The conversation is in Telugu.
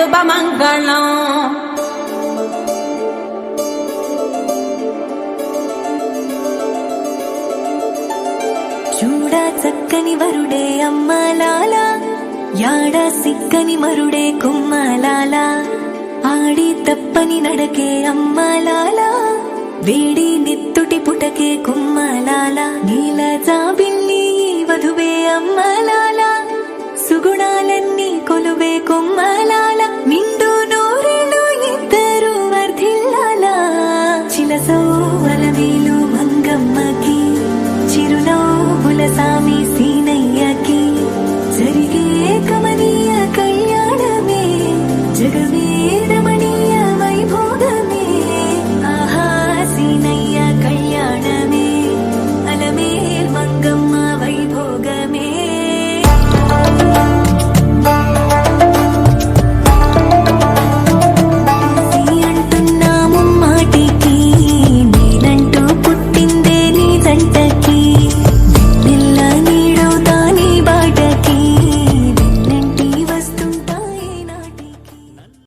శుభమంగళం. చూడ చక్కని వరుడే అమ్మలాల, యాడ సిక్కని మరుడే కుమ్మలాల, ఆడి తప్పని నడకే అమ్మలాల, వేడి నెత్తుటి పుటకే కుమ్మలాల, నీల జాబిల్లి వధువే అమ్మలాల, సుగుణాలన్నీ కొలువే కుమ్మలాల, నిండు నూరేళ్ళు ఇద్దరు వర్ధిల్లాల, చిలసో అలవేలు మంగమ్మకి చిరునవ్వుల సామి